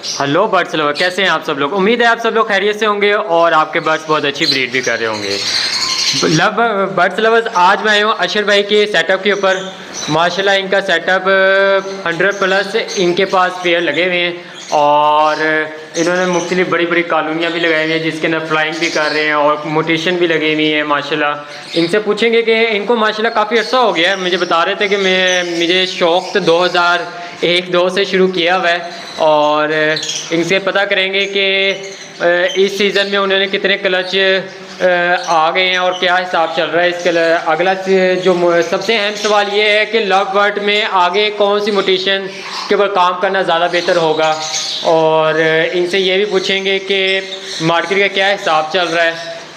Hello birds lover, कैसे हैं आप सब लोग। उम्मीद है आप सब लोग खैरियत से होंगे और आपके बर्ड्स बहुत अच्छी ब्रीड भी कर रहे होंगे। बर्ड्स लवर्स, आज मैं आया हूँ अशर भाई के सेटअप के ऊपर। माशाल्लाह इनका सेटअप 100+ इनके पास पेयर लगे हुए हैं और इन्होंने मुख्तलिफ बड़ी बड़ी कॉलोनियाँ भी लगाई हुई हैं जिसके अंदर फ्लाइंग भी कर रहे हैं और मोटेशन भी लगी हुई है माशाल्लाह। इनसे पूछेंगे कि इनको माशाल्लाह काफ़ी अर्सा हो गया है। मुझे बता रहे थे कि मुझे शौक़ तो 2001-2 से शुरू किया हुआ है और इनसे पता करेंगे कि इस सीज़न में उन्होंने कितने क्लच आ गए हैं और क्या हिसाब चल रहा है इसका। अगला जो सबसे अहम सवाल ये है कि लव बर्ड में आगे कौन सी मोटेशन के ऊपर काम करना ज़्यादा बेहतर होगा और इनसे ये भी पूछेंगे कि मार्केट का क्या हिसाब चल रहा है।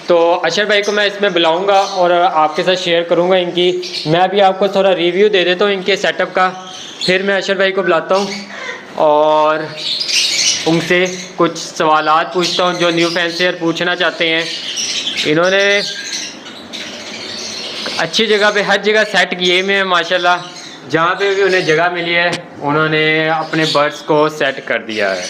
तो अशर भाई को मैं इसमें बुलाऊंगा और आपके साथ शेयर करूंगा इनकी। मैं भी आपको थोड़ा रिव्यू दे देता हूँ इनके सेटअप का, फिर मैं अशर भाई को बुलाता हूँ और उनसे कुछ सवालात पूछता हूँ जो न्यू फैंसियर पूछना चाहते हैं। इन्होंने अच्छी जगह पे हर जगह सेट किए हुए हैं माशाल्लाह। जहाँ पे भी उन्हें जगह मिली है उन्होंने अपने बर्ड्स को सेट कर दिया है।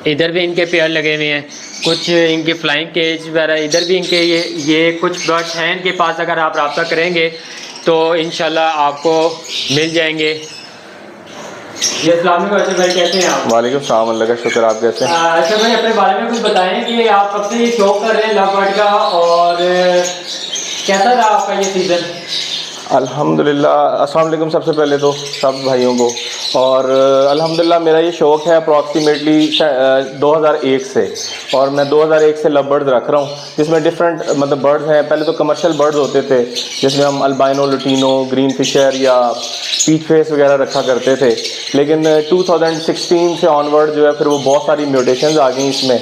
इधर भी इनके पेयर लगे हुए हैं, कुछ इनके फ्लाइंग केज वगैरह इधर भी इनके ये कुछ बर्ड्स हैं इनके पास। अगर आप रब्ता करेंगे तो इंशाल्लाह आपको मिल जाएंगे। ये अस्सलाम वालेकुम अशर भाई, कैसे हैं आप? वालेकुम सलाम, अल्लाह का शुक्र। आप कैसे हैं? अशर भाई अपने बारे में कुछ बताएं कि आप कब से शौक कर रहे हैं लव बर्ड का और कैसा रहा आपका ये सीज़न? अल्हम्दुलिल्लाह, अस्सलाम वालेकुम सबसे पहले तो सब भाइयों को। और अल्हम्दुलिल्लाह मेरा ये शौक़ है अप्रॉक्सीमेटली 2001 से, और मैं 2001 से लव बर्ड्स रख रहा हूँ जिसमें डिफरेंट मतलब बर्ड्स हैं। पहले तो कमर्शियल बर्ड्स होते थे जिसमें हम अल्बाइनो, लुटीनो, ग्रीन फिशर या पीच फेस वगैरह रखा करते थे, लेकिन 2016 से ऑनवर्ड जो है फिर वो बहुत सारी म्यूटेशंस आ गई इसमें।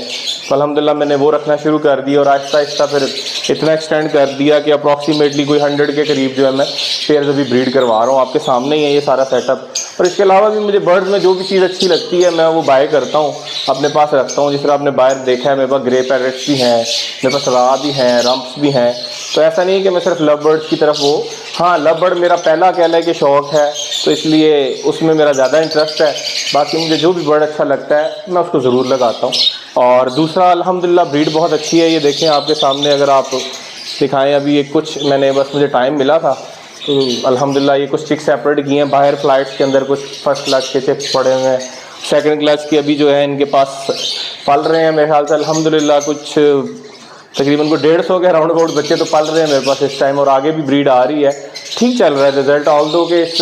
तो अल्हम्दुलिल्लाह मैंने वो रखना शुरू कर दी और आहिस्ता आहिस्ता फिर इतना एक्सटेंड कर दिया कि अप्रॉक्सीमेटली कोई 100 के करीब जो है मैं पेयर्स अभी ब्रीड करवा रहा हूँ। आपके सामने ही है ये सारा सेटअप। और इसके अलावा भी मुझे बर्ड्स में जो भी चीज़ अच्छी लगती है मैं वो बाय करता हूँ, अपने पास रखता हूँ। जिस तरह आपने बाहर देखा है मेरे पास ग्रे पैरेट्स भी हैं, मेरे पास रा भी हैं, रम्प्स भी हैं। तो ऐसा नहीं है कि मैं सिर्फ लव बर्ड्स की तरफ वो, हाँ लव बर्ड मेरा पहला कह लें कि शौक़ है तो इसलिए उसमें मेरा ज़्यादा इंटरेस्ट है। बाकी मुझे जो भी बर्ड अच्छा लगता है मैं उसको ज़रूर लगाता हूँ। और दूसरा अल्हम्दुलिल्लाह ब्रीड बहुत अच्छी है। ये देखें आपके सामने, अगर आप दिखाएं, अभी ये कुछ मैंने बस मुझे टाइम मिला था तो अल्हम्दुलिल्लाह ये कुछ चिक्स सेपरेट किए हैं। बाहर फ्लाइट्स के अंदर कुछ फर्स्ट क्लच के चिक्स पड़े हुए हैं, सेकंड क्लच के अभी जो है इनके पास पल रहे हैं मेरे ख्याल से अल्हम्दुलिल्लाह कुछ तकरीबन को 150 के राउंड अबाउट बच्चे तो पल रहे हैं मेरे पास इस टाइम, और आगे भी ब्रीड आ रही है। ठीक चल रहा है रिजल्ट, ऑल दो के इस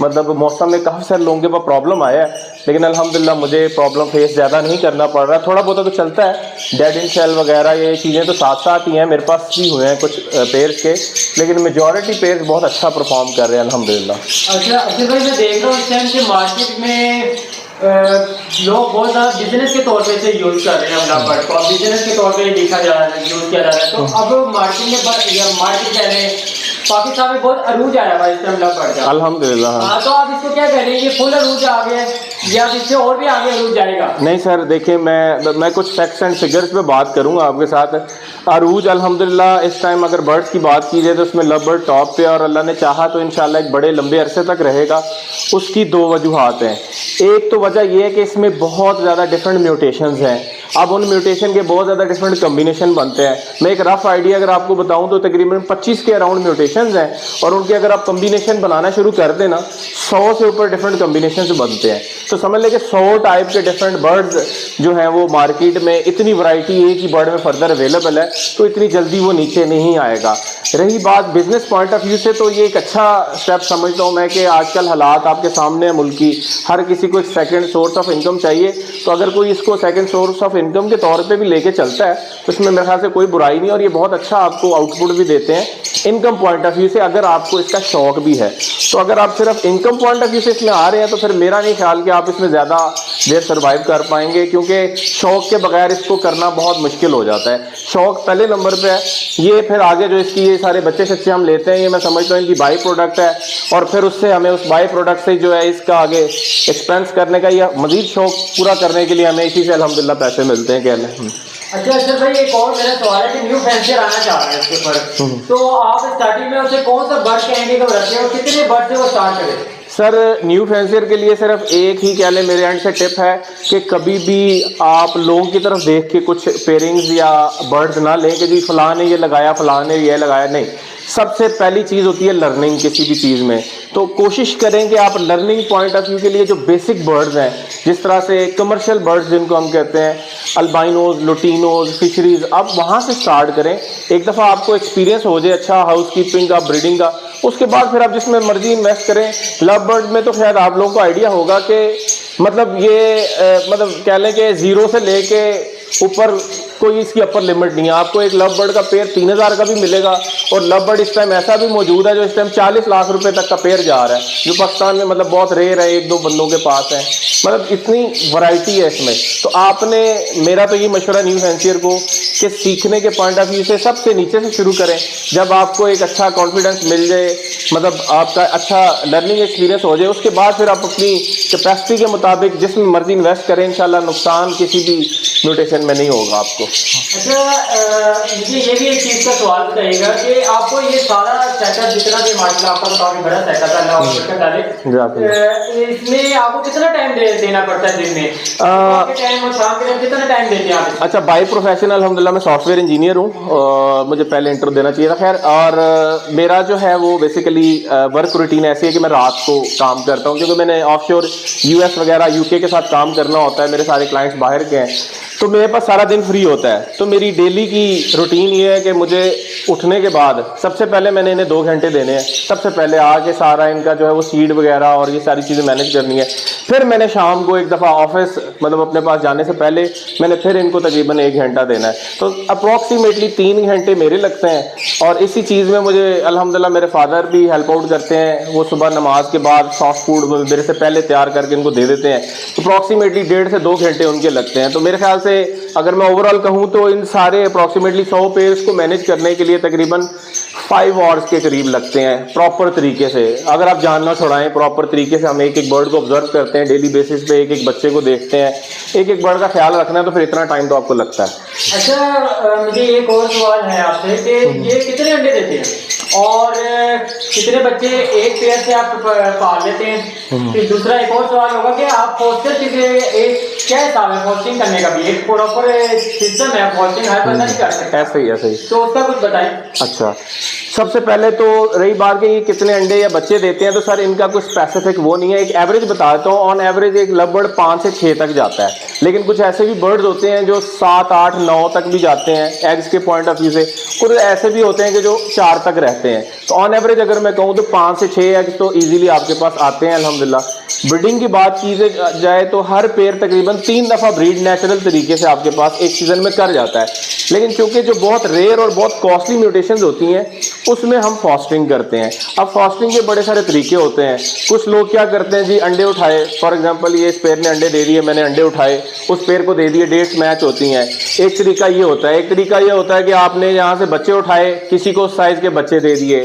मतलब मौसम में काफ़ी सारे लोगों के पास प्रॉब्लम आया है, लेकिन अल्हम्दुलिल्लाह मुझे प्रॉब्लम फेस ज़्यादा नहीं करना पड़ रहा। थोड़ा बहुत तो चलता है, डेड इन सेल वगैरह ये चीज़ें तो साथ साथ ही हैं, मेरे पास भी हुए हैं कुछ पेयर्स के, लेकिन मेजॉरिटी पेयर्स बहुत अच्छा परफॉर्म कर रहे हैं अल्हम्दुलिल्लाह। अच्छा भाई, मैं देख रहा हूँ इस टाइम के मार्केट में लोग बहुत ज़्यादा बिजनेस के तौर पे इसे यूज़ कर रहे हैं लव बर्ड को, बिजनेस के तौर पे देखा जा रहा है, यूज़ किया जा रहा है। तो अब मार्केट कह रहे हैं पाकिस्तान में बहुत अरूज आया है इस टाइम लव बर्ड का अल्हम्दुलिल्लाह। हाँ, तो आप इसको क्या कह रहे हैं, ये फुल अरूज आ गया या इससे और भी आगे अरूज जाएगा? नहीं सर, देखिए मैं कुछ फैक्ट्स एंड फिगर्स पे बात करूंगा आपके साथ। अरूज अल्हम्दुलिल्लाह इस टाइम अगर बर्ड्स की बात की जाए तो उसमें लव बर्ड टॉप पे, और अल्लाह ने चाहा तो इंशाल्लाह एक बड़े लंबे अरसे तक रहेगा। उसकी दो वजूहात हैं। एक तो वजह यह है कि इसमें बहुत ज़्यादा डिफरेंट म्यूटेशंस हैं। अब उन म्यूटेशन के बहुत ज़्यादा डिफरेंट कम्बिनेशन बनते हैं। मैं एक रफ आइडिया अगर आपको बताऊं तो तकरीबन 25 के अराउंड म्यूटेशंस हैं, और उनके अगर आप कम्बिनेशन बनाना शुरू कर देना 100 से ऊपर डिफरेंट कम्बिनेशन बनते हैं। तो समझ लें कि 100 टाइप के डिफरेंट बर्ड्स जो हैं वो मार्केट में, इतनी वैरायटी एक ही बर्ड में फर्दर अवेलेबल है, तो इतनी जल्दी वो नीचे नहीं आएगा। रही बात बिजनेस पॉइंट ऑफ व्यू से, तो ये एक अच्छा स्टेप समझता हूँ मैं कि आजकल हालात आपके सामने है मुल्क की, हर किसी को एक सेकंड सोर्स ऑफ इनकम चाहिए। तो अगर कोई इसको सेकंड सोर्स ऑफ इनकम के तौर पे भी लेके चलता है तो इसमें मेरे ख्याल से कोई बुराई नहीं, और ये बहुत अच्छा आपको आउटपुट भी देते हैं इनकम पॉइंट ऑफ व्यू से, अगर आपको इसका शौक भी है। तो अगर आप सिर्फ इनकम पॉइंट ऑफ व्यू से इसमें आ रहे हैं तो फिर मेरा नहीं ख्याल कि आप इसमें ज़्यादा देर सर्वाइव कर पाएंगे, क्योंकि शौक के बगैर इसको करना बहुत मुश्किल हो जाता है। शौक पहले नंबर पे है, ये फिर आगे जो इसकी ये सारे बच्चे सच्चे हम लेते हैं, ये मैं समझता हूँ इनकी बाई प्रोडक्ट है, और फिर उससे हमें उस बाई प्रोडक्ट से जो है इसका आगे एक्सपेंस करने का या मजीद शौक पूरा करने के लिए हमें इसी से अल्हम्दुलिल्लाह पैसे मिलते हैं। कहने अच्छा भाई, एक और मेरा सवाल है कि न्यू फैंसियर आना चाह रहे हैं इसके ऊपर, तो आप स्टार्टिंग में उसे कौन सा बर्ड कहेंगे कि रखें और कितने बर्ड से वो स्टार्ट करें? सर न्यू फैंसियर के लिए सिर्फ एक ही कह लें मेरे एंड से टिप है कि कभी भी आप लोगों की तरफ देख के कुछ पेयरिंग्स या बर्ड्स ना लें कि जी फलां ने ये लगाया, फलां ने ये लगाया। नहीं, सबसे पहली चीज़ होती है लर्निंग किसी भी चीज़ में। तो कोशिश करें कि आप लर्निंग पॉइंट ऑफ व्यू के लिए जो बेसिक बर्ड्स हैं, जिस तरह से कमर्शियल बर्ड्स जिनको हम कहते हैं, अल्बाइनोज, लुटीनोज, फिशरीज, आप वहाँ से स्टार्ट करें। एक दफ़ा आपको एक्सपीरियंस हो जाए अच्छा हाउस कीपिंग का, ब्रीडिंग का, उसके बाद फिर आप जिसमें मर्जी इन्वेस्ट करें। लव बर्ड में तो शायद आप लोगों को आइडिया होगा कि मतलब ये मतलब कह लें कि ज़ीरो से लेके ऊपर कोई इसकी अपर लिमिट नहीं है। आपको एक लव बर्ड का पेयर 3000 का भी मिलेगा, और लव बर्ड इस टाइम ऐसा भी मौजूद है जो इस टाइम 40 लाख रुपए तक का पेयर जा रहा है, जो पाकिस्तान में मतलब बहुत रेयर है, एक दो बंदों के पास है। मतलब इतनी वैरायटी है इसमें। तो आपने, मेरा तो ये मशवरा न्यू फैंसियर को कि सीखने के पॉइंट ऑफ व्यू से सबसे नीचे से शुरू करें। जब आपको एक अच्छा कॉन्फिडेंस मिल जाए, मतलब आपका अच्छा लर्निंग एक्सपीरियंस हो जाए, उसके बाद फिर आप अपनी कैपेसिटी के मुताबिक जिसमें मर्जी इन्वेस्ट करें। इंशाल्लाह नुकसान किसी भी म्यूटेशन में नहीं होगा आपको। अच्छा, मुझे ये भी एक चीज़ का सवाल बताइएगा कि आपको ये सारा सेटअप जितना भी माशाल्लाह आपका तो काफी बड़ा सेटअप है, अल्लाह आपको बरकत डाले, इसमें आपको कितना टाइम देना पड़ता है दिन में? टाइम और शाम के टाइम कितना टाइम देते हैं आप? अच्छा, बाय प्रोफेशन अल्हम्दुलिल्लाह मैं सॉफ्टवेयर इंजीनियर हूँ। मुझे पहले इंटर देना चाहिए था, खैर। और मेरा जो है वो बेसिकली वर्क रूटीन ऐसी है कि मैं रात को काम करता हूँ, क्योंकि मैंने ऑफशोर यूएस वगैरह यूके के साथ काम करना होता है। मेरे सारे क्लाइंट्स बाहर के हैं, तो मेरे पास सारा दिन फ्री होता है। तो मेरी डेली की रूटीन ये है कि मुझे उठने के बाद सबसे पहले मैंने इन्हें 2 घंटे देने हैं। सबसे पहले आके सारा इनका जो है वो सीड वगैरह और ये सारी चीज़ें मैनेज करनी है। फिर मैंने शाम को एक दफ़ा ऑफिस मतलब अपने पास जाने से पहले मैंने फिर इनको तकरीबन 1 घंटा देना है। तो अप्रॉक्सीमेटली 3 घंटे मेरे लगते हैं। और इसी चीज़ में मुझे अल्हम्दुलिल्लाह मेरे फादर भी हेल्प आउट करते हैं। वो सुबह नमाज के बाद सॉफ्ट फूड मेरे से पहले तैयार करके इनको दे देते हैं। अप्रॉक्सीमेटली 1.5 से 2 घंटे उनके लगते हैं। तो मेरे ख्याल से अगर मैं ओवरऑल कहूँ तो इन सारे अप्रॉक्सीमेटली 100 पेयर्स को मैनेज करने के लिए तकरीबन 5 आवर्स के करीब लगते हैं प्रॉपर तरीके से। अगर आप जानना छुड़ाएं प्रॉपर तरीके से, हम एक एक बर्ड को ऑब्जर्व करते हैं डेली बेसिस पे, एक एक बच्चे को देखते हैं, एक एक बर्ड का ख्याल रखना है, तो फिर इतना टाइम तो आपको लगता है। अच्छा, मुझे एक और सवाल है आपसे कि ये कितने अंडे देते हैं और कितने बच्चे एक पेयर से आप पाल लेते हैं? फिर दूसरा एक और सवाल होगा कि आप फोस्टर के लिए एक क्या हिसाब है फोस्टिंग करने का? भी एक प्रॉपर सिस्टम है, फोस्टिंग हर बंदा नहीं कर सकता। ऐसे ही तो उसका कुछ बताएं। अच्छा, सबसे पहले तो रही बात कि ये कितने अंडे या बच्चे देते हैं, तो सर इनका कुछ स्पेसिफिक वो नहीं है। एक एवरेज बता देता हूँ। ऑन एवरेज एक लव बर्ड 5 से 6 तक जाता है, लेकिन कुछ ऐसे भी बर्ड्स होते हैं जो 7, 8, 9 तक भी जाते हैं एग्स के पॉइंट ऑफ व्यू से। कुछ ऐसे भी होते हैं कि जो 4 तक रहते हैं। तो ऑन एवरेज अगर मैं कहूँ तो 5 से 6 एग्स तो ईजिली आपके पास आते हैं अल्हम्दुलिल्लाह। ब्रीडिंग की बात की जाए तो हर पेयर तकरीबन 3 दफ़ा ब्रीड नेचुरल तरीके से आपके पास एक सीज़न में कर जाता है। लेकिन चूंकि जो बहुत रेयर और बहुत कॉस्टली म्यूटेशंस होती हैं उसमें हम फॉस्टरिंग करते हैं। अब फॉस्टरिंग के बड़े सारे तरीके होते हैं। कुछ लोग क्या करते हैं जी, अंडे उठाए, फॉर एग्जांपल ये इस पेयर ने अंडे दे दिए, मैंने अंडे उठाए, उस पेयर को दे दिए, डेट्स मैच होती हैं। एक तरीका ये होता है। एक तरीका ये होता है कि आपने यहाँ से बच्चे उठाए, किसी को उस साइज़ के बच्चे दे दिए।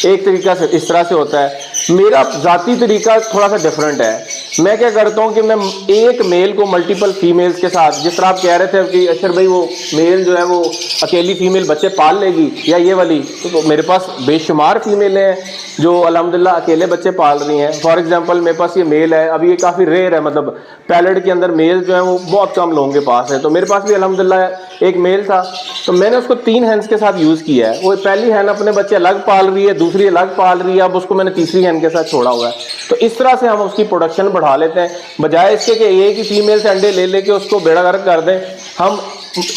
एक तरीका से इस तरह से होता है। मेरा ज़ाती तरीका थोड़ा सा डिफरेंट है। मैं क्या करता हूँ कि मैं एक मेल को मल्टीपल फीमेल्स के साथ, जिस तरह आप कह रहे थे कि अशर भाई वो मेल जो है वो अकेली फीमेल बच्चे पाल लेगी या ये वाली, तो मेरे पास बेशुमार फीमेल हैं जो अल्हम्दुलिल्लाह अकेले बच्चे पाल रही हैं। फॉर एग्जांपल मेरे पास ये मेल है, अभी ये काफ़ी रेयर है, मतलब पैलेट के अंदर मेल जो है वो बहुत कम लोगों के पास है। तो मेरे पास भी अल्हम्दुलिल्लाह एक मेल था, तो मैंने उसको 3 हैंस के साथ यूज़ किया है। वो पहली हैन अपने बच्चे अलग पाल रही है, दूसरी अलग पाल रही है, अब उसको मैंने तीसरी हैन के साथ छोड़ा हुआ है। तो इस तरह से हम उसकी प्रोडक्शन बढ़ा लेते हैं, बजाय इसके कि एक ही फीमेल से अंडे ले लेके उसको बेड़ा गर्क कर दें। हम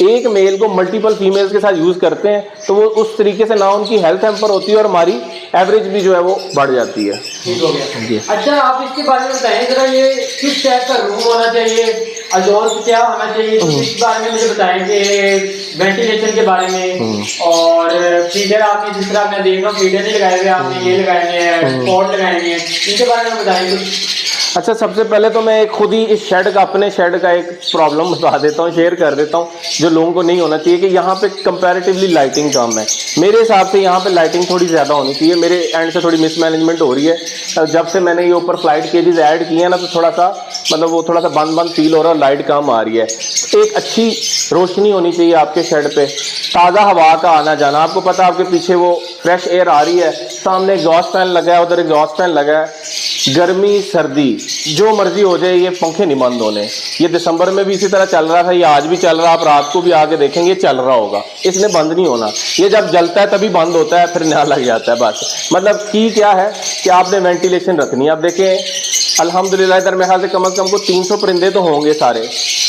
एक मेल को मल्टीपल फीमेल्स के साथ यूज़ करते हैं, तो वो उस तरीके से ना उनकी हेल्थ हैम्पर होती है और हमारी एवरेज भी जो है वो बढ़ जाती है। ठीक हो गया। अच्छा, आप इसके बारे में बताएं जरा, ये किस टाइप का रूम होना चाहिए, अजोन क्या होना चाहिए, इस बारे में मुझे बताएं कि वेंटिलेशन के बारे में। और फीडर आपने जिस तरह मैं देख रहा हूँ फीडर नहीं लगाए हुए, आपने ये लगाए हुए हैं, पॉट लगाए हुए हैं, इनके बारे में बताएं कुछ। अच्छा, सबसे पहले तो मैं खुद ही इस शेड का, अपने शेड का एक प्रॉब्लम बता देता हूँ, शेयर कर देता हूँ, जो लोगों को नहीं होना चाहिए कि यहाँ पे कंपैरेटिवली लाइटिंग कम है। मेरे हिसाब से यहाँ पे लाइटिंग थोड़ी ज़्यादा होनी चाहिए। मेरे एंड से थोड़ी मिसमैनेजमेंट हो रही है। जब से मैंने ये ऊपर फ्लाइट केजेस ऐड किए हैं ना, तो थोड़ा सा मतलब वो थोड़ा सा बंद बंद फील हो रहा है, लाइट कम आ रही है। एक अच्छी रोशनी होनी चाहिए आपके शेड पे, ताज़ा हवा का आना जाना। आपको पता है आपके पीछे वो फ्रेश एयर आ रही है, सामने एग्जॉस्ट फैन लगा है, उधर एग्जॉस्ट फैन लगा है, गर्मी सर्दी जो मर्जी हो जाए ये पंखे नहीं बंद होने। ये दिसंबर में भी इसी तरह चल रहा था, ये आज भी चल रहा है, आप रात को भी आके देखेंगे चल रहा होगा, इसने बंद नहीं होना। ये जब जलता है तभी बंद होता है, फिर नया लग जाता है बस। मतलब की क्या है कि आपने वेंटिलेशन रखनी है। आप देखें अल्हम्दुलिल्लाह इधर मेरे ख्याल से कम को 300 परिंदे तो होंगे, सारे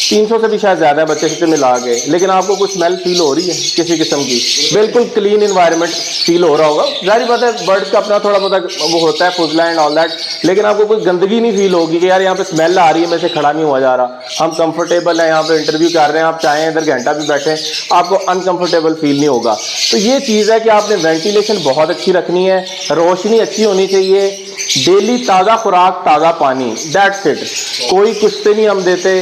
300 से भी शायद ज़्यादा है बच्चे से मिला के, लेकिन आपको कुछ स्मेल फील हो रही है किसी किस्म की? बिल्कुल क्लीन इन्वायरमेंट फील हो रहा होगा। जाहिर बात है बर्ड्स का अपना थोड़ा बहुत वो होता है फुजला एंड ऑल दैट, लेकिन आपको कोई गंदगी नहीं फील होगी कि यार यहाँ पे स्मेल आ रही है, मैं से खड़ा नहीं हुआ जा रहा। हम कंफर्टेबल हैं, यहाँ पे इंटरव्यू कर रहे हैं, आप चाहें इधर घंटा भी बैठे, आपको अनकंफर्टेबल फील नहीं होगा। तो ये चीज़ है कि आपने वेंटिलेशन बहुत अच्छी रखनी है, रोशनी अच्छी होनी चाहिए, डेली ताज़ा खुराक ताज़ा पानी, दैट्स इट। कोई कुछ से नहीं हम देते,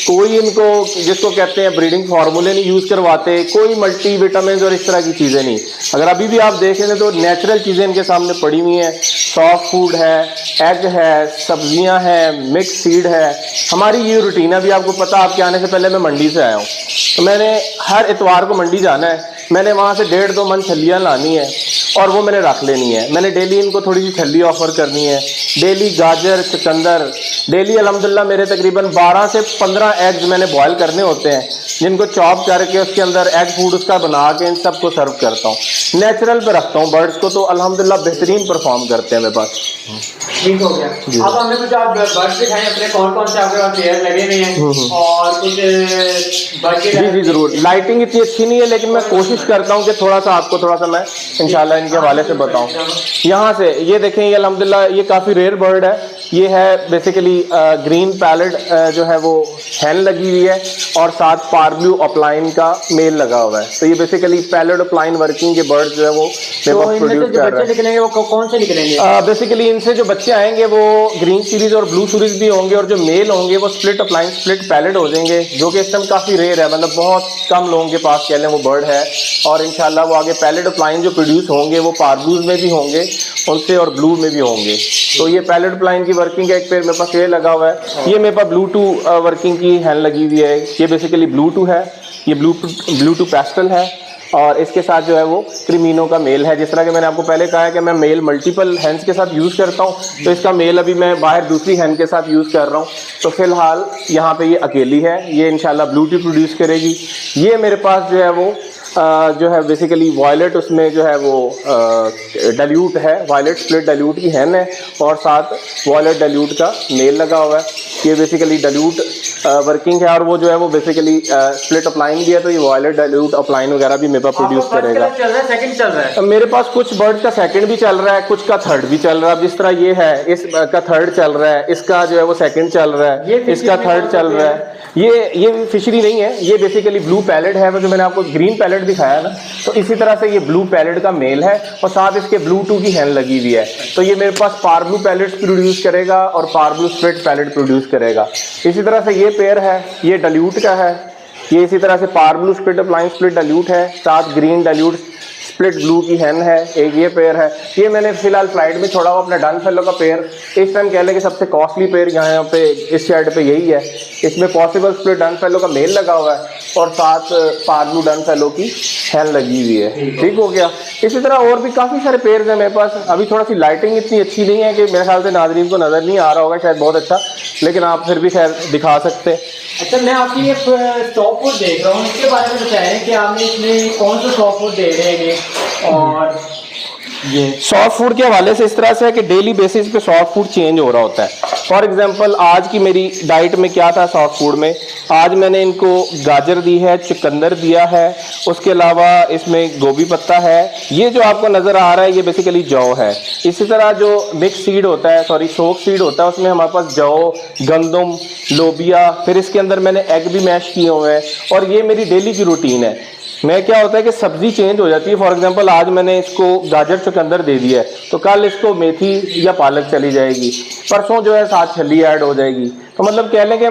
कोई इनको जिसको कहते हैं ब्रीडिंग फार्मूले नहीं यूज़ करवाते, कोई मल्टी विटामिन और इस तरह की चीज़ें नहीं। अगर अभी भी आप देख लें तो नेचुरल चीज़ें इनके सामने पड़ी हुई हैं। सॉफ्ट फूड है, एग है, सब्जियां हैं, मिक्स सीड है। हमारी ये रूटीन है, अभी आपको पता आपके आने से पहले मैं मंडी से आया हूँ, तो मैंने हर इतवार को मंडी जाना है, मैंने वहाँ से 1.5-2 मन छलियाँ लानी है और वो मैंने रख लेनी है। मैंने डेली इनको थोड़ी सी छली ऑफर करनी है, डेली गाजर चुकंदर, डेली अल्हम्दुलिल्लाह मेरे तकरीबन 12 से 15 एग्स मैंने बॉयल करने होते हैं, जिनको चॉप करके उसके अंदर एग फूड उसका बना के इन सबको सर्व करता हूँ। नेचुरल पे रखता हूँ बर्ड्स को, तो अल्हम्दुलिल्लाह बेहतरीन परफॉर्म करते हैं मेरे पास। ठीक हो गया। अब हमें कुछ आप बर्ड्स दिखाएं अपने, कौन कौन से आपके पास पेयर लगे हुए हैं और कुछ बर्ड के? जी ज़रूर। लाइटिंग इतनी अच्छी नहीं है, लेकिन मैं कोशिश करता हूँ कि थोड़ा सा मैं इंशाल्लाह इनके हवाले से बताऊँ। यहाँ से ये देखें, ये अल्हम्दुलिल्लाह ये काफ़ी रेयर बर्ड है। ये है बेसिकली ग्रीन पैलेट जो है वो हैन लगी हुई है और साथ पारब्लू अपलाइन का मेल लगा हुआ है। तो ये बेसिकली पैलेट अपलाइन वर्किंग के बर्ड जो है वो मेरे पास प्रोड्यूस कर रहे हैं। निकलेंगे वो कौन से निकलेंगे? बेसिकली इनसे जो बच्चे आएंगे वो ग्रीन सीरीज और ब्लू सीरीज भी होंगे, और जो मेल होंगे वो स्प्लिट अपलाइन स्प्लिट पैलेट हो जाएंगे, जो कि इस टाइम काफ़ी रेयर है। मतलब बहुत कम लोगों के पास कह लें वो बर्ड है, और इंशाल्लाह वो आगे पैलेट अपलाइन जो प्रोड्यूस होंगे वो पारब्लूज में भी होंगे उनसे और ब्लू में भी होंगे। तो ये पैलेट अपलाइन की वर्किंग का एक पेड़ मेरे पास ये लगा हुआ है। ये मेरे पास ब्लू-2 वर्किंग की हैन लगी हुई है। ये बेसिकली ब्लू-2 है, ये ब्लू-2 पेस्टल है, और इसके साथ जो है वो क्रीमिनो का मेल है। जिस तरह कि मैंने आपको पहले कहा है कि मैं मेल मल्टीपल हैंस के साथ यूज़ करता हूँ, तो इसका मेल अभी मैं बाहर दूसरी हैन के साथ यूज़ कर रहा हूँ। तो फिलहाल यहाँ पे ये अकेली है, ये इंशाल्लाह ब्लू-2 प्रोड्यूस करेगी। ये मेरे पास जो है वो जो है बेसिकली वायलेट, उसमें जो है वो डाइल्यूट है, वायलेट स्प्लिट डाइल्यूट की हैन है, और साथ वायलेट डाइल्यूट का मेल लगा हुआ है। ये बेसिकली डाइल्यूट वर्किंग है, और वो जो है वो बेसिकली स्प्लिट अपलाइन भी है, तो ये वायलेट डाइल्यूट अपलाइन वगैरह भी मेरे पास प्रोड्यूस करेगा। सेकंड चल रहा है मेरे पास कुछ बर्ड का सेकंड भी चल रहा है, कुछ का थर्ड भी चल रहा है। जिस तरह ये है, इसका थर्ड चल रहा है, इसका जो है वो सेकंड चल रहा है, इसका थर्ड चल रहा है। ये फिशरी नहीं है, ये बेसिकली ब्लू पैलेट है। वो जो मैंने आपको ग्रीन पैलेट दिखाया ना, तो इसी तरह से ये ब्लू पैलेट का मेल है, और साथ इसके ब्लू-2 की हैन लगी हुई है। तो ये मेरे पास पारब्लू पैलेट्स प्रोड्यूस करेगा और पारब्लू स्प्लिट पैलेट प्रोड्यूस करेगा। इसी तरह से ये पेयर है, ये डाइल्यूट का है। ये इसी तरह से पारब्लू स्प्लिट अपलाइन स्प्लिट डाइल्यूट है, साथ ग्रीन डाइल्यूट स्प्लिट ब्लू की हैन है। एक ये पेयर है, ये मैंने फिलहाल फ्लाइट में छोड़ा हुआ अपना डन फेलो का पेयर। इस टाइम कह लें कि सबसे कॉस्टली पेयर यहाँ पे इस साइड पे यही है। इसमें पॉसिबल स्प्लिट डन फेलो का मेल लगा हुआ है, और साथ पारब्लू डन फेलो की हैन लगी हुई है। ठीक हो गया। इसी तरह और भी काफ़ी सारे पेयर्स हैं मेरे पास। अभी थोड़ा सी लाइटिंग इतनी अच्छी नहीं है कि मेरे ख्याल से नाज़रीन को नज़र नहीं आ रहा होगा शायद बहुत अच्छा, लेकिन आप फिर भी खैर दिखा सकते। अच्छा, मैं आपकी ये सॉफ्ट फूड देख रहा हूँ, इसके बारे में बताएं कि आपने इसमें कौन सा सॉफ्ट फूड दे रहे हैं? और ये सॉफ्ट फूड के हवाले से इस तरह से है कि डेली बेसिस पे सॉफ्ट फूड चेंज हो रहा होता है। फॉर एग्जांपल आज की मेरी डाइट में क्या था सॉफ्ट फूड में, आज मैंने इनको गाजर दी है, चुकंदर दिया है, उसके अलावा इसमें गोभी पत्ता है। ये जो आपको नज़र आ रहा है ये बेसिकली जौ है। इसी तरह जो मिक्स सीड होता है, सॉरी सोक सीड होता है, उसमें हमारे पास जौ, गंदम, लोबिया, फिर इसके अंदर मैंने एग भी मैश किए हुए हैं, और ये मेरी डेली की रूटीन है। मैं क्या होता है कि सब्जी चेंज हो जाती है। फॉर एग्जांपल आज मैंने इसको गाजर चुकंदर दे दिया है, तो कल इसको मेथी या पालक चली जाएगी, परसों जो है साथ छली ऐड हो जाएगी। तो मतलब कह लें कि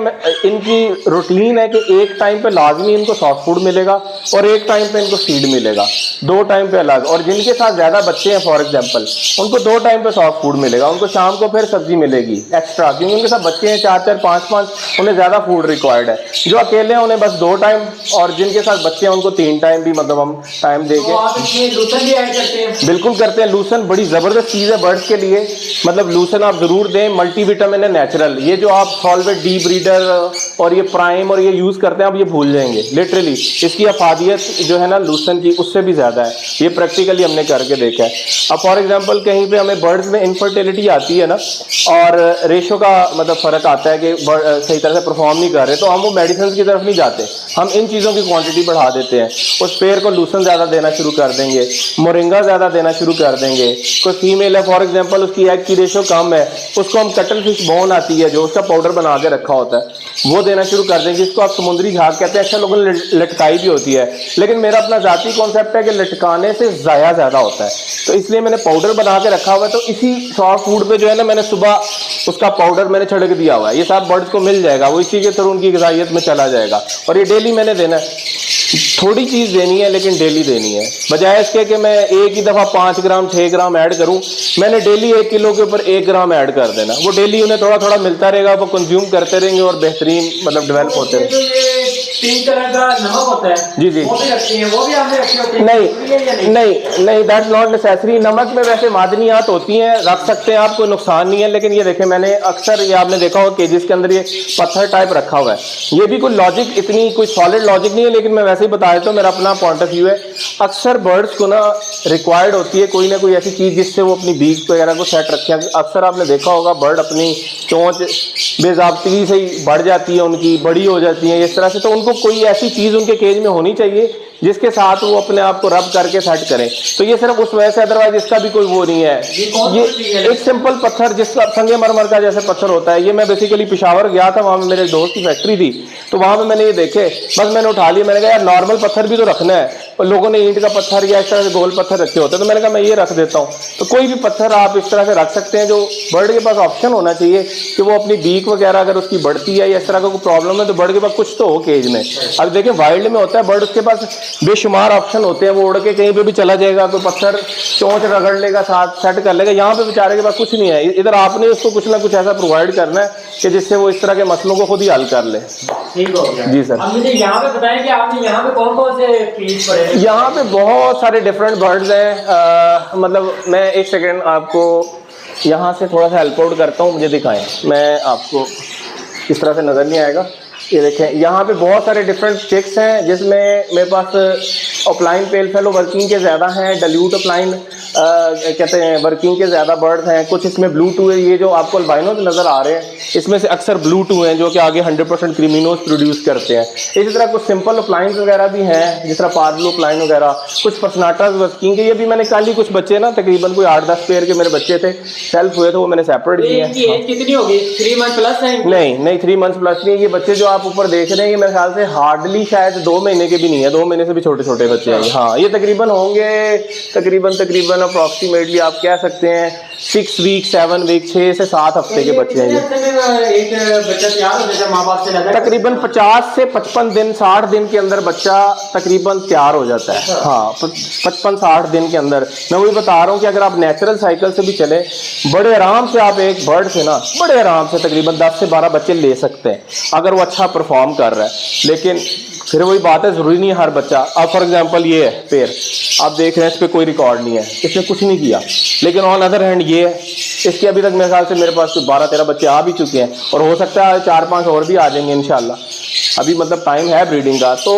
इनकी रूटीन है कि एक टाइम पे लाजमी इनको सॉफ्ट फूड मिलेगा और एक टाइम पे इनको फीड मिलेगा, 2 टाइम पे अलग। और जिनके साथ ज़्यादा बच्चे हैं फॉर एग्जांपल, उनको 2 टाइम पे सॉफ्ट फूड मिलेगा, उनको शाम को फिर सब्जी मिलेगी एक्स्ट्रा, क्योंकि उनके साथ बच्चे हैं 4-4 5-5, उन्हें ज़्यादा फूड रिक्वायर्ड है। जो अकेले हैं उन्हें बस 2 टाइम, और जिनके साथ बच्चे हैं उनको 3 टाइम भी मतलब हम टाइम दे के। आप इसमें लूसन भी ऐड करते हैं? बिल्कुल करते हैं। लूसन बड़ी ज़बरदस्त चीज़ है बर्ड्स के लिए, मतलब लूसन आप ज़रूर दें, मल्टीविटामिन है नेचुरल। ये जो आप सॉल्वेट डी ब्रीडर और ये प्राइम और ये यूज़ करते हैं, आप ये भूल जाएंगे लिटरली। इसकी अफादियत जो है ना लूसन की, उससे भी ज़्यादा है, ये प्रैक्टिकली हमने करके देखा है। अब फॉर एग्जांपल कहीं पे हमें बर्ड्स में इनफर्टिलिटी आती है ना, और रेशो का मतलब फ़र्क आता है कि सही तरह से परफॉर्म नहीं कर रहे, तो हम वो मेडिसिन की तरफ नहीं जाते, हम इन चीज़ों की क्वांटिटी बढ़ा देते हैं। उस पेड़ को लूसन ज़्यादा देना शुरू कर देंगे, मोरिंगा ज़्यादा देना शुरू कर देंगे। कोई फीमेल है फॉर एग्जांपल, उसकी एग की रेशो कम है, उसको हम कटल फिश बोन आती है जो उसका पाउडर बना के रखा होता है, वो देना शुरू कर देंगे, जिसको आप समुद्री झाग कहते हैं। अच्छा लोगों ने लटकाई भी होती है, लेकिन मेरा अपना जाती कॉन्सेप्ट है कि लटकाने से ज़ाया ज़्यादा होता है, तो इसलिए मैंने पाउडर बना के रखा हुआ है। तो इसी सॉफ्ट फूड पे जो है ना, मैंने सुबह उसका पाउडर मैंने छिड़क दिया हुआ है, ये सब बर्ड्स को मिल जाएगा, वो इसी के थ्रू उनकी ग़िज़ाइयत में चला जाएगा। और ये डेली मैंने देना है, थोड़ी चीज़ देनी है लेकिन डेली देनी है, बजाय इसके कि मैं एक ही दफ़ा 5 ग्राम 6 ग्राम ऐड करूं, मैंने डेली 1 किलो के ऊपर 1 ग्राम ऐड कर देना। वो डेली उन्हें थोड़ा थोड़ा मिलता रहेगा, वो कंज्यूम करते रहेंगे और बेहतरीन मतलब डेवलप होते रहेंगे। 3 तरह का नमक होता है, जी जी, वो भी रखते हैं, वो भी आपने रखे होते हैं? नहीं, दैट्स नॉट नेसेसरी। नमक में वैसे मादनियात होती हैं, रख सकते हैं आप, कोई नुकसान नहीं है। लेकिन ये देखें, मैंने अक्सर ये आपने देखा होगा केजेस के अंदर ये पत्थर टाइप रखा हुआ है, ये भी कोई लॉजिक, इतनी कोई सॉलिड लॉजिक नहीं है, लेकिन मैं वैसे ही बता देता हूँ, मेरा अपना पॉइंट ऑफ व्यू है। अक्सर बर्ड्स को ना रिक्वायर्ड होती है कोई ना कोई ऐसी चीज़ जिससे वो अपनी बीक वगैरह को सेट रखे। अक्सर आपने देखा होगा बर्ड अपनी चोंच बेज़ाब्तगी से ही बढ़ जाती है, उनकी बड़ी हो जाती है इस तरह से, तो उनको कोई ऐसी चीज़ उनके केज में होनी चाहिए जिसके साथ वो अपने आप को रब करके सेट करें। तो ये सिर्फ उस वजह से, अदरवाइज इसका भी कोई वो नहीं है। ये एक सिंपल पत्थर जिसका संगमरमर का जैसे पत्थर होता है, ये मैं बेसिकली पेशावर गया था, वहाँ पे मेरे दोस्त की फैक्ट्री थी, तो वहाँ पे मैंने ये देखे, बस मैंने उठा लिया, मैंने कहा यार नॉर्मल पत्थर भी तो रखना है, और लोगों ने ईंट का पत्थर या इस तरह से गोल पत्थर रखे होते हैं, तो मैंने कहा मैं ये रख देता हूँ। तो कोई भी पत्थर आप इस तरह से रख सकते हैं, जो बर्ड के पास ऑप्शन होना चाहिए कि वो अपनी बीक वगैरह अगर उसकी बढ़ती है या इस तरह का कोई प्रॉब्लम है, तो बर्ड के पास कुछ तो हो केज में। अब देखिए वाइल्ड में होता है बर्ड, उसके पास बेशुमार ऑप्शन होते हैं, वो उड़ के कहीं पे भी चला जाएगा, कोई पत्थर चोंच रगड़ लेगा, साथ सेट कर लेगा। यहाँ पे बेचारे के पास कुछ नहीं है, इधर आपने उसको कुछ ना कुछ ऐसा प्रोवाइड करना है कि जिससे वो इस तरह के मसलों को खुद ही हल कर ले। ठीक हो गया जी सर। अब मुझे यहाँ पे बताएं कि आपने यहाँ पे कौन कौन से पीस पड़े हैं? यहाँ पे बहुत सारे डिफरेंट बर्ड्स हैं, मतलब मैं एक सेकेंड आपको यहाँ से थोड़ा सा हेल्प आउट करता हूँ, मुझे दिखाएं, मैं आपको इस तरह से नज़र नहीं आएगा। ये देखें, यहाँ पे बहुत सारे डिफरेंट चिक्स हैं, जिसमें मेरे पास ऑफलाइन पेल फेलो वर्किंग के ज़्यादा हैं, डल्यूट ऑफलाइन कहते हैं वर्किंग के ज़्यादा बर्ड्स हैं, कुछ इसमें ब्लू टू है। ये जो आपको अल्बाइनोज नज़र आ रहे हैं, इसमें से अक्सर ब्लू टू हैं जो कि आगे 100% क्रीमिनोज प्रोड्यूस करते हैं। इसी तरह कुछ सिंपल ऑफलाइन वगैरह भी हैं, जिस तरह पार्बलो ऑफलाइन वगैरह, कुछ पर्सनाटाज वर्किंग के। ये भी मैंने कल ही कुछ बच्चे ना, तकरीबन कोई 8-10 पेयर के मेरे बच्चे थे, सेल्फ हुए थे, वो मैंने सेपरेट किए हैं। एज कितनी होगी? 3 मंथ प्लस है? नहीं 3 मंथ्स प्लस नहीं। ये बच्चे जो आप ऊपर देख रहे हैं, ये मेरे ख्याल से हार्डली शायद 2 महीने के भी नहीं है, 2 महीने से भी छोटे छोटे बच्चे हैं। हाँ, ये तकरीबन होंगे तकरीबन अप्रॉक्सीमेटली आप कह सकते हैं 6 वीक 7 वीक 6 से 7 हफ्ते के बच्चे हैं। एक बच्चा तैयार हो जाता है माँ बाप से लगा? तकरीबन 50 से 55 दिन 60 दिन के अंदर बच्चा तकरीबन तैयार हो जाता है। हाँ, 55-60 दिन के अंदर। मैं वही बता रहा हूँ कि अगर आप नेचुरल साइकिल से भी चले, बड़े आराम से आप एक बर्ड से ना बड़े आराम से तकरीबन 10 से 12 बच्चे ले सकते हैं, अगर वो अच्छा परफॉर्म कर रहा है। लेकिन फिर वही बात है, ज़रूरी नहीं है हर बच्चा। अब फॉर एग्जांपल ये है पेयर, आप देख रहे हैं, इस पर कोई रिकॉर्ड नहीं है, इसने कुछ नहीं किया, लेकिन ऑन अदर हैंड ये है, इसके अभी तक मेरे ख्याल से मेरे पास 12-13 बच्चे आ भी चुके हैं, और हो सकता है 4-5 और भी आ जाएंगे इंशाल्लाह। अभी मतलब टाइम है ब्रीडिंग का। तो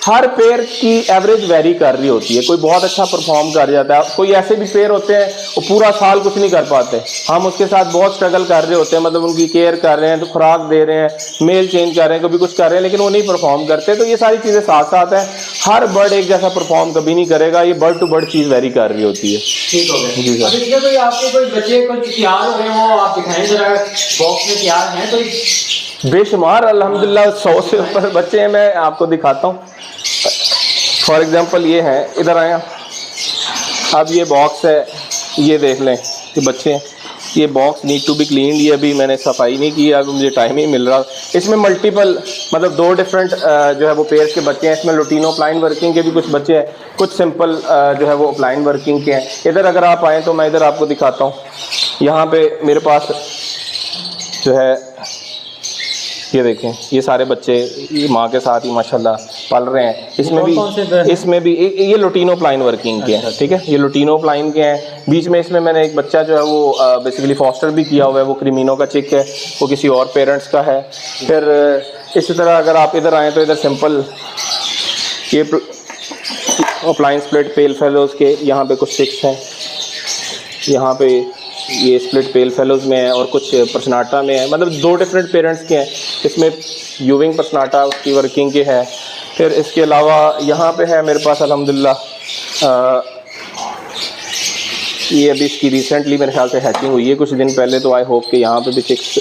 हर पेयर की एवरेज वेरी कर रही होती है, कोई बहुत अच्छा परफॉर्म कर जाता है, कोई ऐसे भी पेयर होते हैं वो पूरा साल कुछ नहीं कर पाते, हम उसके साथ बहुत स्ट्रगल कर रहे होते हैं, मतलब उनकी केयर कर रहे हैं, तो खुराक दे रहे हैं, मेल चेंज कर रहे हैं, कभी कुछ कर रहे हैं, लेकिन वो नहीं परफॉर्म करते। तो ये सारी चीज़ें साथ साथ हैं, हर बर्ड एक जैसा परफॉर्म कभी नहीं करेगा, ये बर्ड टू बर्ड चीज़ वेरी कर रही होती है। ठीक हो गया जी सर। अभी कोई आपके कोई बच्चे कुछ तैयार हो रहे हो, आप दिखाएं जरा, बॉक्स में तैयार हैं कोई? बेशुमार अल्हम्दुलिल्लाह 100 से ऊपर बच्चे हैं, मैं आपको दिखाता हूँ। फॉर एग्जांपल ये हैं, इधर आया, अब ये बॉक्स है, ये देख लें, ये बच्चे हैं, ये box need to be clean, ये अभी मैंने सफाई नहीं की, अभी मुझे टाइम ही मिल रहा। इसमें मल्टीपल मतलब 2 डिफरेंट जो है वो पेयर्स के बच्चे हैं। इसमें लुटीनो अप्लाइन वर्किंग के भी कुछ बच्चे हैं, कुछ सिंपल जो है वो अप्लाइन वर्किंग के हैं। इधर अगर आप आएँ तो मैं इधर आपको दिखाता हूँ। यहाँ पे मेरे पास जो है ये देखें, ये सारे बच्चे ये माँ के साथ ही माशाल्लाह पल रहे हैं। इसमें भी ये लुटीनो अप्लाइन वर्किंग के हैं, ठीक है, ये लुटीनो अप्लाइन के हैं। बीच में इसमें मैंने एक बच्चा जो है वो बेसिकली फॉस्टर भी किया हुआ है, वो क्रीमिनो का चिक है, वो किसी और पेरेंट्स का है। फिर इसी तरह अगर आप इधर आएँ तो इधर सिंपल ये अप्लाइन स्प्लिट पेल फेलोज़ के यहाँ पे कुछ चिक्स हैं, यहाँ पे ये स्प्लिट पेल फेलोज़ में है और कुछ पर्सनाटा में है, मतलब 2 डिफरेंट पेरेंट्स के हैं। इसमें यूविंग पर्सनाटा उसकी वर्किंग के है। फिर इसके अलावा यहाँ पे है मेरे पास अल्हम्दुलिल्लाह ये अभी इसकी रिसेंटली मेरे ख्याल से हैचिंग हुई है कुछ दिन पहले, तो आई होप कि यहाँ पे भी चिक्स,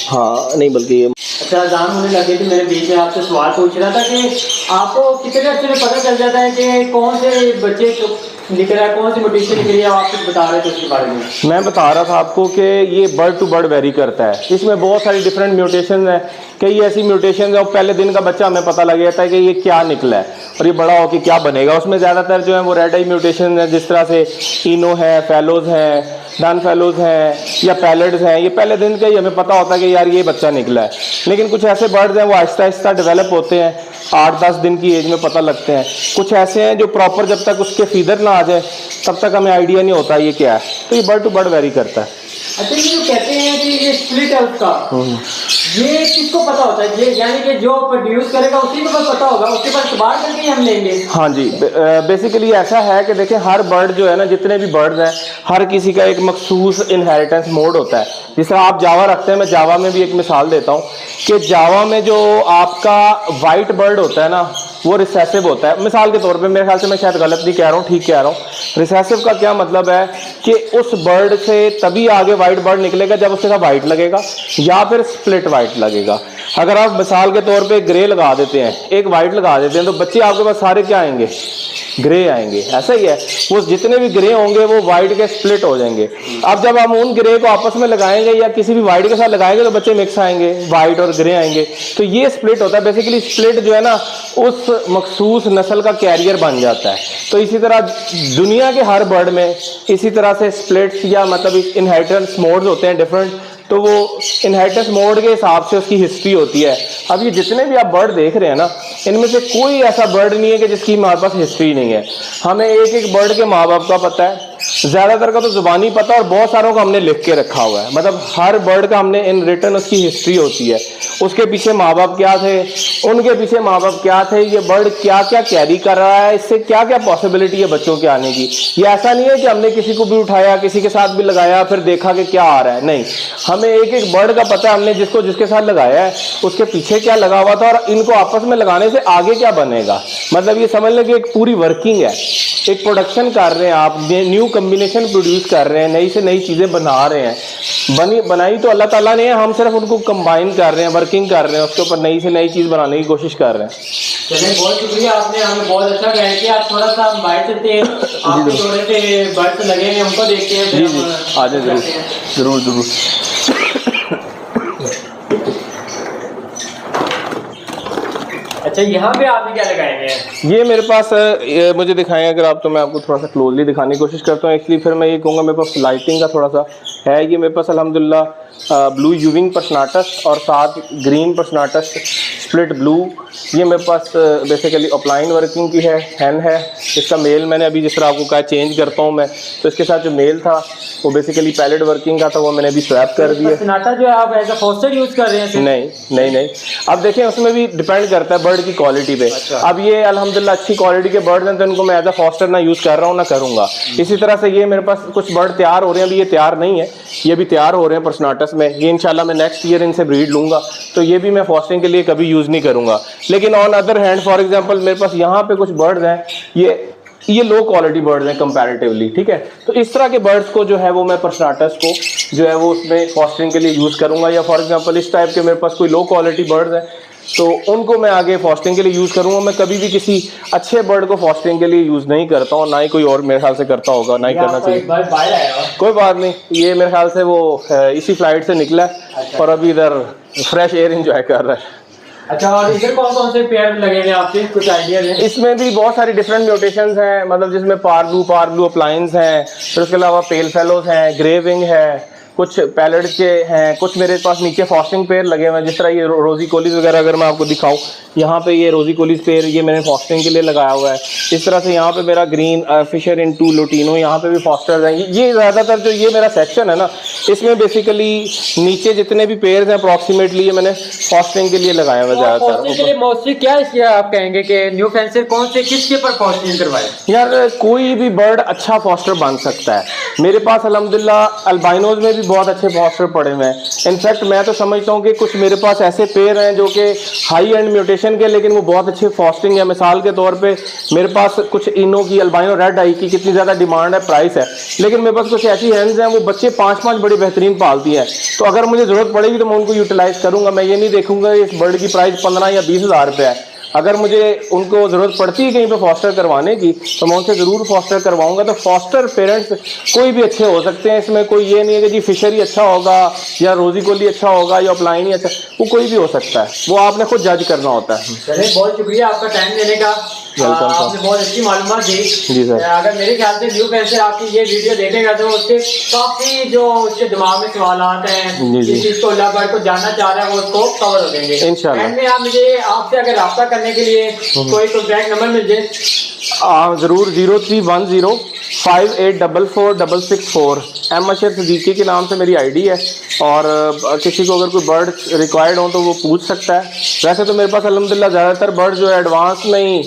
हाँ नहीं बल्कि ये अच्छा अजान होने लगे थे, मेरे बीच में आपसे सवाल पूछ रहा था कि आपको कितने अच्छे में पता चल जाता है कि कौन से बच्चे निकल रहा है, कौन सी म्यूटेशन निकली है, आप कुछ बता रहे थे उसके बारे में। मैं बता रहा था आपको कि ये बर्ड टू बर्ड वेरी करता है, इसमें बहुत सारी डिफरेंट म्यूटेशन है। कई ऐसी म्यूटेशन है और पहले दिन का बच्चा हमें पता लग जाता है कि ये क्या निकला है और ये बड़ा होकर क्या बनेगा। उसमें ज़्यादातर जो है वो रेड आई म्यूटेशन है, जिस तरह से इनो है, फेलोज़ हैं, डन फेलोज़ हैं या पैलेट्स हैं। ये पहले दिन का ही हमें पता होता है कि यार ये बच्चा निकला है। लेकिन कुछ ऐसे बर्ड्स हैं वो आहिस्ता आहिस्ता डेवलप होते हैं, 8-10 दिन की एज में पता लगते हैं। कुछ ऐसे हैं जो प्रॉपर जब तक उसके फीदर ना आ जाए तब तक हमें आइडिया नहीं होता ये क्या है। तो ये बर्ड टू बर्ड वेरी करता है। अच्छा, ये जो कहते हैं कि ये स्प्लिट है उसका, ये किसको पता होता है? ये यानी कि जो प्रोड्यूस करेगा उसी को पता होगा, उसके पास बाहर करके हम लेंगे। हाँ जी, बेसिकली ऐसा है कि देखिए हर बर्ड जो है ना, जितने भी बर्ड्स हैं, हर किसी का एक मखसूस इनहेरिटेंस मोड होता है। जिस तरह आप जावा रखते हैं, मैं जावा में भी एक मिसाल देता हूँ कि जावा में जो आपका वाइट बर्ड होता है ना, वो रिसेसिव होता है। मिसाल के तौर पे, मेरे ख्याल से मैं शायद गलत नहीं कह रहा हूँ, ठीक कह रहा हूँ। रिसेसिव का क्या मतलब है कि उस बर्ड से तभी आगे वाइट बर्ड निकलेगा जब उसके साथ वाइट लगेगा या फिर स्प्लिट वाइट लगेगा। अगर आप मिसाल के तौर पे ग्रे लगा देते हैं, एक वाइट लगा देते हैं, तो बच्चे आपके पास सारे क्या आएंगे? ग्रे आएंगे। ऐसा ही है, वो जितने भी ग्रे होंगे वो वाइट के स्प्लिट हो जाएंगे। अब जब हम उन ग्रे को आपस में लगाएंगे या किसी भी वाइट के साथ लगाएंगे तो बच्चे मिक्स आएंगे, वाइट और ग्रे आएंगे। तो ये स्प्लिट होता है। बेसिकली स्प्लिट जो है ना, उस मखसूस नस्ल का कैरियर बन जाता है। तो इसी तरह दुनिया के हर बर्ड में इसी तरह से स्प्लिट्स या मतलब इनहेरिटेंस मोड्स होते हैं डिफरेंट। तो वो इनहेरिटेंस मोड के हिसाब से उसकी हिस्ट्री होती है। अब ये जितने भी आप बर्ड देख रहे हैं ना, इनमें से कोई ऐसा बर्ड नहीं है कि जिसकी हमारे पास हिस्ट्री नहीं है। हमें एक एक बर्ड के माँ बाप का पता है, ज़्यादातर का तो ज़ुबानी पता है और बहुत सारों का हमने लिख के रखा हुआ है। मतलब हर बर्ड का हमने इन रिटर्न उसकी हिस्ट्री होती है, उसके पीछे माँ बाप क्या थे, उनके पीछे माँ बाप क्या थे, ये बर्ड क्या क्या कैरी कर रहा है, इससे क्या क्या पॉसिबिलिटी है बच्चों के आने की। ये ऐसा नहीं है कि हमने किसी को भी उठाया, किसी के साथ भी लगाया, फिर देखा कि क्या आ रहा है। नहीं, हमें एक एक बर्ड का पता है, हमने जिसको जिसके साथ लगाया है उसके पीछे क्या लगा हुआ था और इनको आपस में लगाने से आगे क्या बनेगा। मतलब ये समझ लें कि एक पूरी वर्किंग है, एक प्रोडक्शन कर रहे हैं आप, न्यू कम्बिनेशन प्रोड्यूस कर रहे हैं, नई से नई चीज़ें बना रहे हैं। बनाई तो अल्लाह ताला ने है, हम सिर्फ उनको कंबाइन कर रहे हैं, वर्किंग कर रहे हैं, उसके ऊपर नई से नई चीज़ बनाने की कोशिश कर रहे हैं। चलिए, बहुत शुक्रिया, आपने हमें बहुत अच्छा गाइड किया। आप थोड़ा सा बाहर चलते हैं, आपके थोड़े से बर्ड्स लगे हैं उनको देखते हैं। जी जी, आ जाए, जरूर जरूर जरूर। अच्छा, यहाँ पे आपने क्या लगाए हुए हैं? ये मेरे पास मुझे दिखाएं अगर आप, तो मैं आपको थोड़ा सा क्लोजली दिखाने की कोशिश करता हूँ। एक्चुअली फिर मैं ये कहूँगा मेरे पास लाइटिंग का थोड़ा सा है। ये मेरे पास अल्हम्दुलिल्लाह ब्लू यूविंग पर्सनाटस और साथ ग्रीन पर्सनाटस स्प्लिट ब्लू, ये मेरे पास बेसिकली अपलाइन वर्किंग की हैन है। इसका मेल मैंने अभी जिस तरह आपको कहा चेंज करता हूँ मैं, तो इसके साथ जो मेल था वो बेसिकली पैलेट वर्किंग का था, वो मैंने अभी स्वैप कर दिया। पर्सनाटा जो है आप एज अ फॉस्टर यूज कर रहे हैं? नहीं, अब देखें उसमें भी डिपेंड करता है बर्ड की क्वालिटी पे। अच्छा। अब ये अल्हम्दुलिल्लाह अच्छी क्वालिटी के बर्ड हैं तो इनको मैं एज अ फॉस्टर ना यूज़ कर रहा हूँ ना करूँगा। इसी तरह से ये मेरे पास कुछ बर्ड तैयार हो रहे हैं, अभी ये तैयार नहीं है, ये भी तैयार हो रहे हैं पर्सनाटस में। ये इंशाल्लाह मैं नेक्स्ट ईयर इनसे ब्रीड लूँगा, तो ये भी मैं फॉस्टरिंग के लिए कभी यूज़ नहीं करूँगा। लेकिन on other hand for example मेरे पास यहाँ पे कुछ बर्ड्स हैं, ये लो क्वालिटी बर्ड्स हैं कंपैरेटिवली, ठीक है। तो इस तरह के बर्ड्स को जो है वो मैं पर्सनाटस को जो है वो उसमें फॉस्टरिंग के लिए यूज़ करूँगा। या फॉर एग्जांपल इस टाइप के मेरे पास कोई लो क्वालिटी बर्ड्स हैं तो उनको मैं आगे फॉस्टरिंग के लिए यूज़ करूँगा। मैं कभी भी किसी अच्छे बर्ड को फॉस्टरिंग के लिए यूज़ नहीं करता हूँ, ना ही कोई और मेरे ख्याल से करता होगा, ना ही करना चाहिए। कोई बात नहीं, ये मेरे ख्याल से वो इसी फ्लाइट से निकला है और अभी इधर फ्रेश एयर इंजॉय कर रहा है। अच्छा, और इधर कौन कौन से पेयर लगे हैं आपके, कुछ आइडिया है? इसमें भी बहुत सारी डिफरेंट म्यूटेशंस हैं, मतलब जिसमें पार ब्लू अपलाइंस हैं, फिर उसके अलावा पेल फेलोज हैं, ग्रे विंग है, कुछ पैलेट के हैं, कुछ मेरे पास नीचे फॉस्टिंग पेयर लगे हुए हैं, जिस तरह ये रोजी कोलीज वगैरह अगर मैं आपको दिखाऊं, यहाँ पे ये रोजी कोलीज पेयर ये मैंने फॉस्टिंग के लिए लगाया हुआ है। इस तरह से यहाँ पे मेरा ग्रीन फिशर इनटू लुटिनो, यहाँ पे भी फॉस्टर्स हैं। ये ज़्यादातर जो ये मेरा सेक्शन है ना, इसमें बेसिकली नीचे जितने भी पेयर्स हैं अप्रॉक्सीमेटली ये मैंने फॉस्टिंग के लिए लगाया हुआ फॉस्टिंग के लिए मोस्टली क्या इसलिए आप कहेंगे कि न्यू फेंसर कौन से किसके पर फॉस्टिंग करवाए? यार कोई भी बर्ड अच्छा फॉस्टर बन सकता है। मेरे पास अल्हम्दुलिल्लाह अल्बाइनोज में भी बहुत अच्छे फॉस्टर पड़े हुए हैं। इनफैक्ट मैं तो समझता हूँ कि कुछ मेरे पास ऐसे पेयर हैं जो कि हाई एंड म्यूटेशन के, लेकिन वो बहुत अच्छे फॉस्टिंग है। मिसाल के तौर पे मेरे पास कुछ इनो की अल्बाइनो रेड आई की कितनी ज़्यादा डिमांड है, प्राइस है, लेकिन मेरे पास कुछ ऐसी हैंड्स हैं वो बच्चे 5-5 बड़ी बेहतरीन पालती हैं। तो अगर मुझे ज़रूरत पड़ेगी तो मैं उनको यूटिलाइज करूँगा। मैं ये नहीं देखूँगा इस बर्ड की प्राइस 15 या 20 हज़ार रुपये है। अगर मुझे उनको ज़रूरत पड़ती है कहीं पे फॉस्टर करवाने की तो मैं उनसे ज़रूर फॉस्टर करवाऊंगा। तो फॉस्टर पेरेंट्स कोई भी अच्छे हो सकते हैं, इसमें कोई ये नहीं है कि जी फिशरी अच्छा होगा या रोजी कोली अच्छा होगा या अपलाइन ही अच्छा, वो कोई भी हो सकता है, वो आपने खुद जज करना होता है। चलिए, बहुत शुक्रिया आपका टाइम देने का, आपने बहुत अच्छी मालूमात दी। जी सर। अगर मेरे ख्याल से न्यू फेंसर आपकी ये वीडियो देखेगा तो उसके काफ़ी जो उसके दिमाग में सवाल आते हैं, जिस चीज़ को लव को जानना चाह रहा है वो उसको कवर हो देंगे इंशाल्लाह। एंड में आप मुझे आपसे अगर रब्ता करने के लिए कोई कॉन्टैक्ट नंबर मिल जाए ज़रूर 031058446664 एम अशर सदीकी के नाम से मेरी आईडी है। और किसी को अगर कोई बर्ड रिक्वायर्ड हो तो वो पूछ सकता है। वैसे तो मेरे पास अल्हम्दुलिल्लाह ज़्यादातर बर्ड जो है एडवांस में ही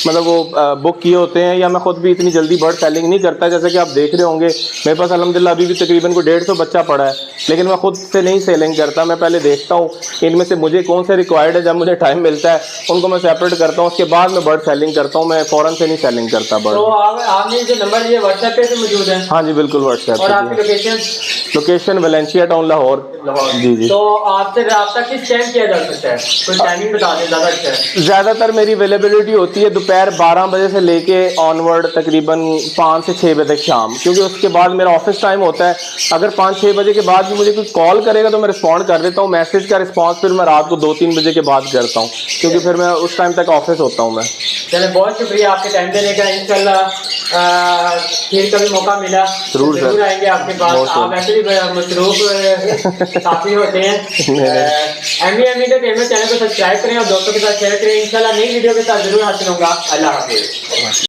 मतलब वो बुक किए होते हैं, या मैं खुद भी इतनी जल्दी बर्ड सेलिंग नहीं करता। जैसे कि आप देख रहे होंगे मेरे पास अल्हम्दुलिल्लाह अभी भी तकरीबन कोई 150 बच्चा पड़ा है, लेकिन मैं खुद से नहीं सेलिंग करता। मैं पहले देखता हूँ इनमें से मुझे कौन से रिक्वायर्ड है, जब मुझे टाइम मिलता है उनको मैं सेपरेट करता हूँ, उसके बाद मैं बर्ड सेलिंग करता हूँ। मैं फ़ौरन से नहीं सेलिंग करता बर्ड। तो आपने जो नंबर ये व्हाट्सएप पे तो मौजूद है? हाँ जी बिल्कुल, व्हाट्सएप और आपकी location? Location Valencia town Lahore. जी जी। तो आपसे रब्ता किस टाइम किया जा सकता है, कोई टाइमिंग बता दें ज़्यादा अच्छा है। ज़्यादातर मेरी अवेलेबिलिटी होती है दोपहर 12 बजे से लेके ऑनवर्ड तकरीबन 5 से 6 बजे तक शाम, क्योंकि उसके बाद मेरा ऑफिस टाइम होता है। अगर 5-6 बजे के बाद भी मुझे कोई कॉल करेगा तो मैं रिस्पॉन्ड कर देता हूँ। मैसेज का रिस्पॉन्स फिर मैं रात को 2-3 बजे के बाद करता हूँ, क्योंकि फिर मैं उस टाइम तक ऑफिस होता हूँ मैं। चलिए, बहुत शुक्रिया आपके टाइम देने का। इंशाल्लाह फिर कभी मौका मिला जरूर आएंगे आपके पास। आप वैसे भी मसरूफ काफ़ी होते हैं। एमी के फेमस चैनल को सब्सक्राइब करें और दोस्तों के साथ शेयर करें। इंशाल्लाह नई वीडियो के साथ जरूर हाजिर होगा। अल्लाह हाफिज़।